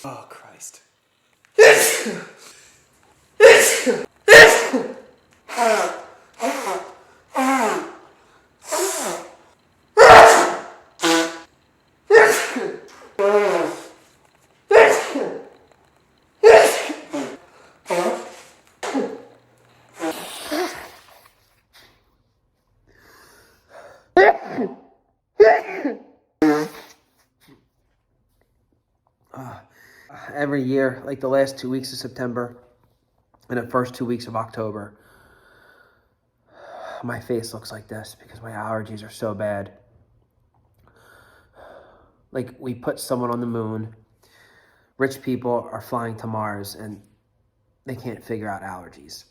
Oh, Christ. Every year, like the last 2 weeks of September and the first 2 weeks of October, my face looks like this because my allergies are so bad. Like, we put someone on the moon. Rich people are flying to Mars and they can't figure out allergies.